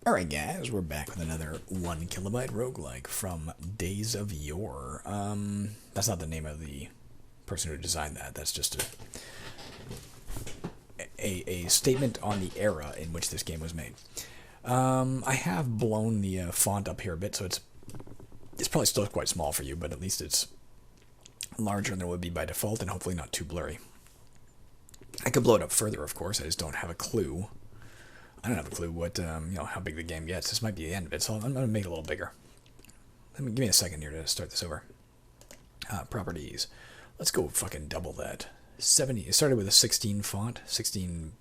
Alright guys, we're back with another 1KB roguelike from Days of Yore. That's not the name of the person who designed that. That's just a statement on the era in which this game was made. I have blown the font up here a bit, so it's probably still quite small for you, but at least it's larger than it would be by default and hopefully not too blurry. I could blow it up further, of course. I just don't have a clue. I don't have a clue what, how big the game gets. This might be the end of it, so I'm going to make it a little bigger. Give me a second here to start this over. Properties. Let's go fucking double that. 70. It started with a 16 font, 16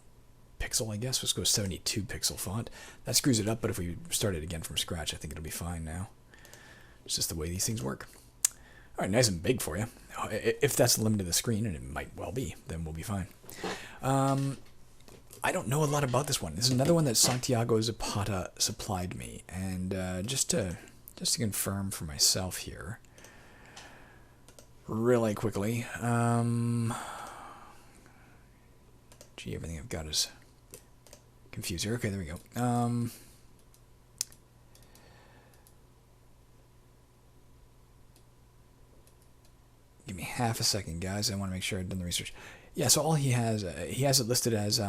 pixel, I guess. Let's go 72 pixel font. That screws it up, but if we start it again from scratch, I think it'll be fine now. It's just the way these things work. All right, nice and big for you. If that's the limit of the screen, and it might well be, then we'll be fine. I don't know a lot about this one. This is another one that Santiago Zapata supplied me, and just to confirm for myself here, really quickly. Gee, everything I've got is confused here. Okay, there we go. Give me half a second, guys. I want to make sure I've done the research. Yeah, so all he has it listed as,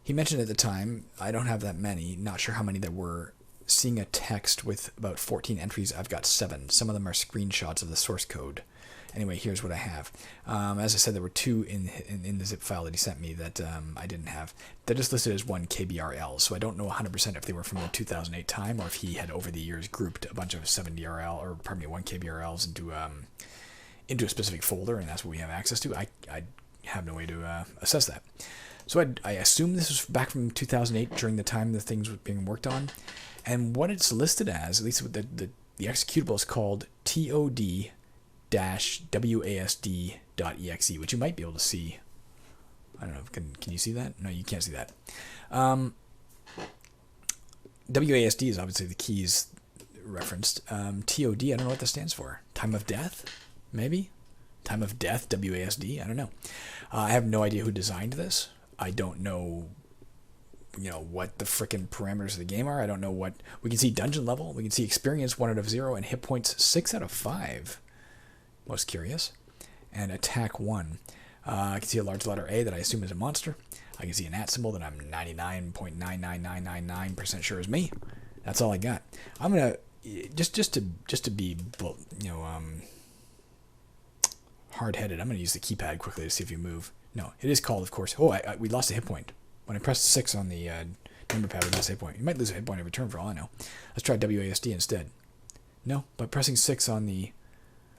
he mentioned at the time, I don't have that many, not sure how many there were, seeing a text with about 14 entries, I've got 7. Some of them are screenshots of the source code. Anyway, here's what I have. As I said, there were 2 in the zip file that he sent me that I didn't have. They're just listed as 1 KBRL, so I don't know 100% if they were from the 2008 time or if he had over the years grouped a bunch of 7DRL, or pardon me, 1 KBRLs into a specific folder, and that's what we have access to. I have no way to assess that. So I assume this was back from 2008 during the time the things were being worked on. And what it's listed as, at least with the executable, is called tod-wasd.exe, which you might be able to see. I don't know, can you see that? No, you can't see that. WASD is obviously the keys referenced. TOD, I don't know what that stands for. Time of death? Maybe? Time of death, WASD? I don't know. I have no idea who designed this. I don't know, what the frickin' parameters of the game are. I don't know what... We can see dungeon level. We can see experience 1 out of 0 and hit points 6 out of 5. Most curious. And attack 1. I can see a large letter A that I assume is a monster. I can see an @ symbol that I'm 99.99999% sure is me. That's all I got. I'm gonna just to be hard-headed. I'm gonna use the keypad quickly to see if you move. No, it is called, of course. Oh, we lost a hit point. When I pressed 6 on the number pad, we lost a hit point. You might lose a hit point every turn for all I know. Let's try WASD instead. No, by pressing 6 on the...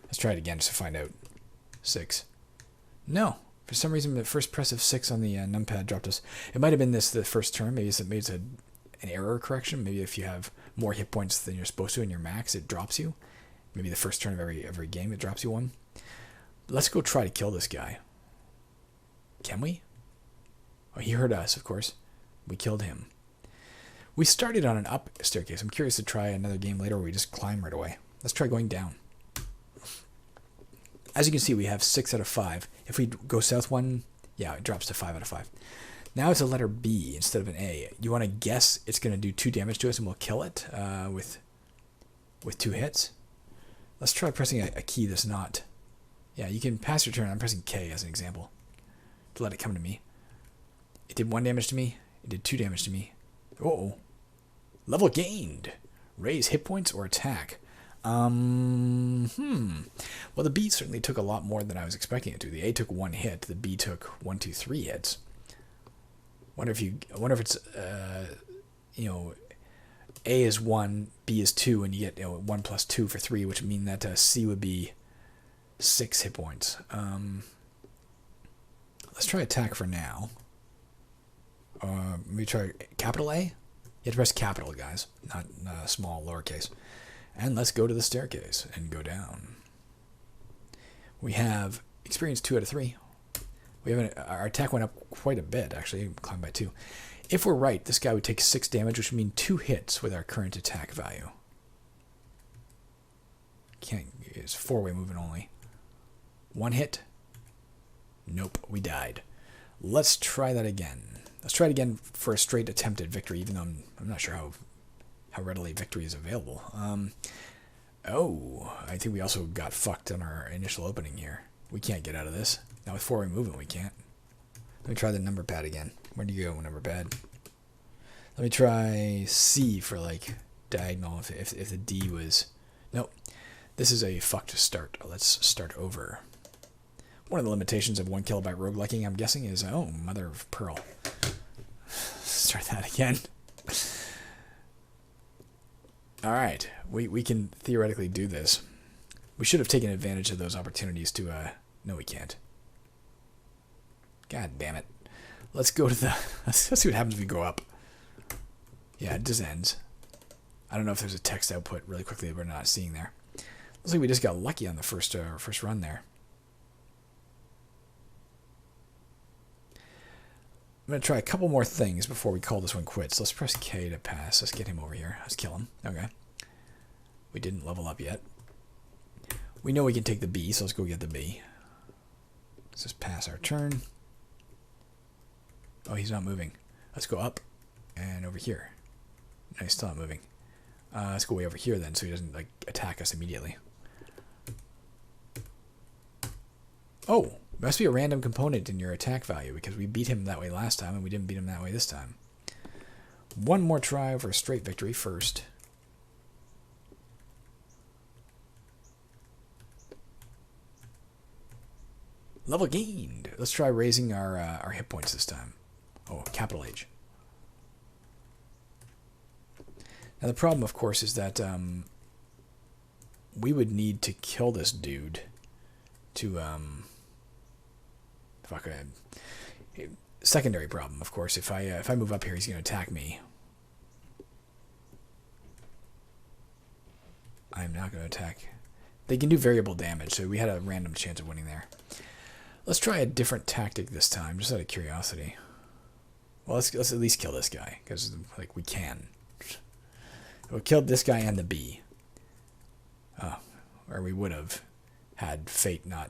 Let's try it again just to find out. 6. No. For some reason, the first press of 6 on the numpad dropped us. It might have been the first turn. Maybe it's an error correction. Maybe if you have more hit points than you're supposed to in your max, it drops you. Maybe the first turn of every game, it drops you 1. Let's go try to kill this guy. Can we? Oh, he heard us, of course. We killed him. We started on an up staircase. I'm curious to try another game later where we just climb right away. Let's try going down. As you can see, we have 6 out of 5. If we go south 1, yeah, it drops to 5 out of 5. Now it's a letter B instead of an A. You want to guess it's going to do 2 damage to us and we'll kill it with 2 hits? Let's try pressing a key that's not... Yeah, you can pass your turn. I'm pressing K as an example to let it come to me. It did 1 damage to me. It did 2 damage to me. Uh-oh. Level gained. Raise hit points or attack. Well, the B certainly took a lot more than I was expecting it to. The A took 1 hit. The B took 1, 2, 3 hits. I wonder if it's A is 1, B is 2, and you get 1 plus 2 for 3, which would mean that C would be 6 hit points. Let's try attack for now. Let me try capital A. You have to press capital, guys, not small lowercase. And let's go to the staircase and go down. We have experience 2 out of 3. We have our attack went up quite a bit, actually. Climbed by 2. If we're right, this guy would take 6 damage, which would mean 2 hits with our current attack value. It's 4-way movement only. 1 hit. Nope, we died. Let's try that again. Let's try it again for a straight attempt at victory, even though I'm not sure how readily victory is available. Oh, I think we also got fucked on our initial opening here. We can't get out of this. Now with forward movement, we can't. Let me try the number pad again. Where do you go, number pad? Let me try C for like diagonal if the D was... Nope. This is a fucked start. Let's start over. One of the limitations of 1 kilobyte rogueliking, I'm guessing, is, oh, mother of pearl. Start that again. Alright, we can theoretically do this. We should have taken advantage of those opportunities to, no we can't. God damn it. Let's go to the, let's see what happens if we go up. Yeah, it just ends. I don't know if there's a text output really quickly that we're not seeing there. Looks like we just got lucky on the first run there. I'm going to try a couple more things before we call this one quits. Let's press K to pass. Let's get him over here. Let's kill him. Okay. We didn't level up yet. We know we can take the B, so let's go get the B. Let's just pass our turn. Oh, he's not moving. Let's go up and over here. No, he's still not moving. Let's go way over here then, so he doesn't like attack us immediately. Oh, must be a random component in your attack value because we beat him that way last time and we didn't beat him that way this time. One more try for a straight victory first. Level gained. Let's try raising our hit points this time. Oh, capital H. Now the problem, of course, is that we would need to kill this dude to secondary problem, of course. If I move up here, he's going to attack me. I'm not going to attack. They can do variable damage, so we had a random chance of winning there. Let's try a different tactic this time, just out of curiosity. Well, let's at least kill this guy, because like we can. We killed this guy and the bee. Or we would have had fate not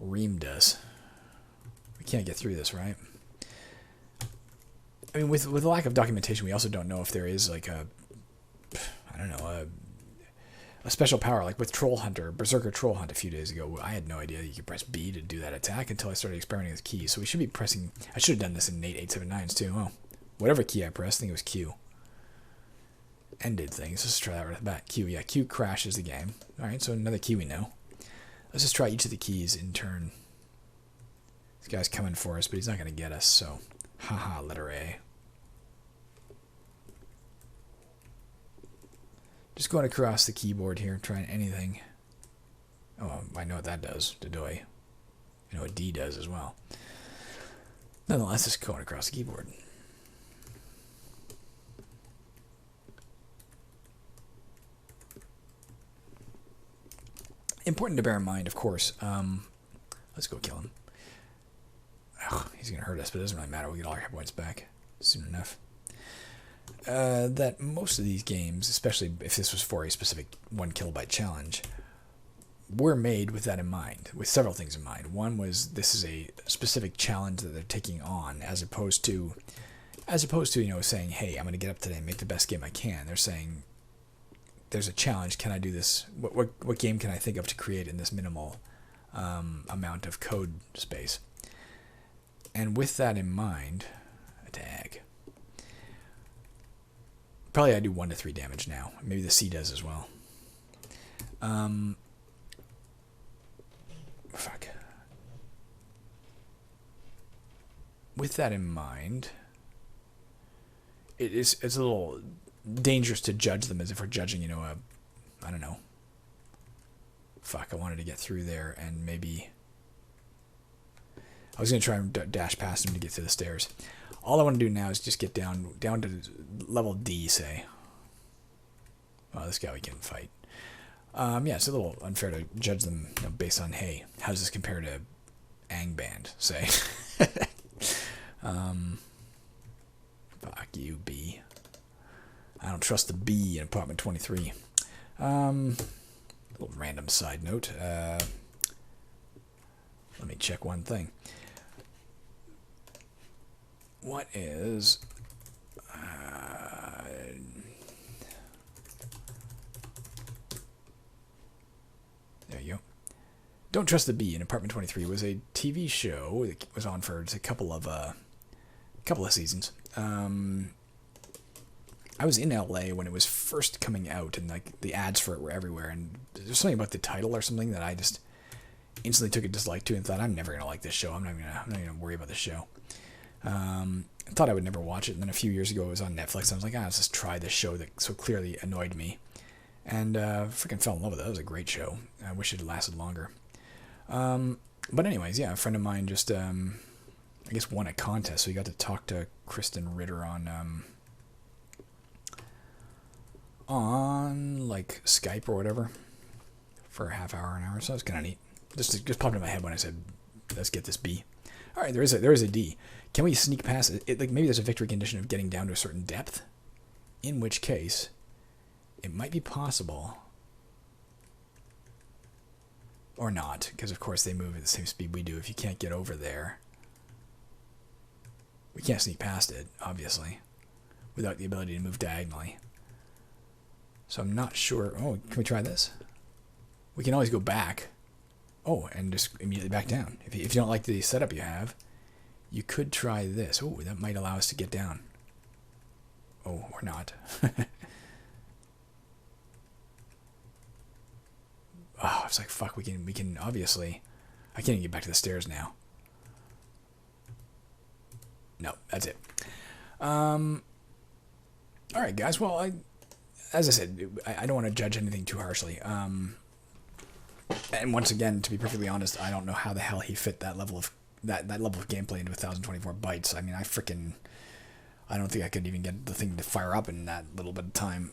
reamed us. We can't get through this, right? I mean, with lack of documentation, we also don't know if there is like a, I don't know, a special power, like with Troll Hunter, Berserker Troll Hunt a few days ago. I had no idea that you could press B to do that attack until I started experimenting with keys. So we should be pressing, I should have done this in Nate 879s too. Oh, whatever key I pressed, I think it was Q. Ended things. Let's try that right off the bat. Q, yeah, Q crashes the game. Alright, so another key we know. Let's just try each of the keys in turn. This guy's coming for us, but he's not going to get us, so haha, letter A. Just going across the keyboard here, trying anything. Oh, I know what that does. Dodoy. I know what D does as well. Nonetheless, just going across the keyboard. Important to bear in mind, of course. Let's go kill him. Ugh, he's going to hurt us, but it doesn't really matter. We'll get all our hit points back soon enough. That most of these games, especially if this was for a specific 1 kilobyte challenge, were made with that in mind, with several things in mind. One was this is a specific challenge that they're taking on, as opposed to saying, hey, I'm going to get up today and make the best game I can. They're saying, there's a challenge. Can I do this? What game can I think of to create in this minimal amount of code space? And with that in mind, attack. Probably I do 1 to 3 damage now. Maybe the C does as well. Fuck. With that in mind, it's a little dangerous to judge them as if we're judging, I don't know. Fuck, I wanted to get through there and maybe... I was going to try and dash past him to get to the stairs. All I want to do now is just get down to level D, say. Well, this guy we can fight. Yeah, it's a little unfair to judge them based on, hey, how does this compare to Angband, say? Fuck you, B. I don't trust the B in apartment 23. Little random side note. Let me check one thing. what is... there you go. Don't Trust the Bee in Apartment 23 was a TV show that was on for just a couple of seasons. I was in LA when it was first coming out, and like the ads for it were everywhere. And there's something about the title or something that I just instantly took a dislike to, and thought, I'm never gonna like this show. I'm not gonna worry about this show. I thought I would never watch it, and then a few years ago it was on Netflix. And I was like, let's just try this show that so clearly annoyed me, and freaking fell in love with it. It was a great show. I wish it had lasted longer. But anyways, yeah, a friend of mine just I guess won a contest, so he got to talk to Kristen Ritter on like Skype or whatever for a half hour, an hour. So it was kind of neat. Just popped in my head when I said, let's get this B. All right, there is a D. Can we sneak past it? Like maybe there's a victory condition of getting down to a certain depth, in which case it might be possible, or not, because of course they move at the same speed we do. If you can't get over there, we can't sneak past it, obviously, without the ability to move diagonally. So I'm not sure. Oh, can we try this? We can always go back. Oh, and just immediately back down. If you don't like the setup you have, you could try this. Oh, that might allow us to get down. Oh, or not. Oh, it's like, fuck, we can obviously... I can't even get back to the stairs now. No, that's it. Alright, guys, well, as I said, I don't want to judge anything too harshly. And once again, to be perfectly honest, I don't know how the hell he fit that level of that level of gameplay into 1024 bytes. I mean, I don't think I could even get the thing to fire up in that little bit of time,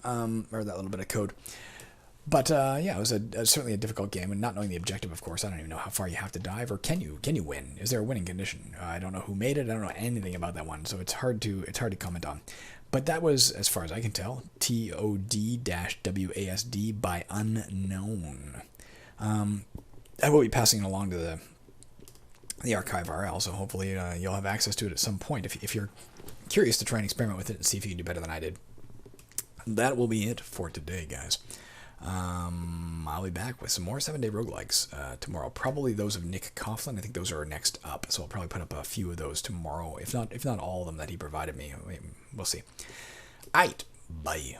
or that little bit of code. But yeah, it was certainly a difficult game, and not knowing the objective, of course, I don't even know how far you have to dive, or can you win? Is there a winning condition? I don't know who made it. I don't know anything about that one, so it's hard to comment on. But that was, as far as I can tell, tod-wasd by unknown. I will be passing it along to the archive RL, so hopefully you'll have access to it at some point if you're curious to try and experiment with it and see if you can do better than I did. That will be it for today, guys. I'll be back with some more 7-day roguelikes tomorrow. Probably those of Nick Coughlin. I think those are next up, so I'll probably put up a few of those tomorrow, if not all of them that he provided me. We'll see. Aight, bye.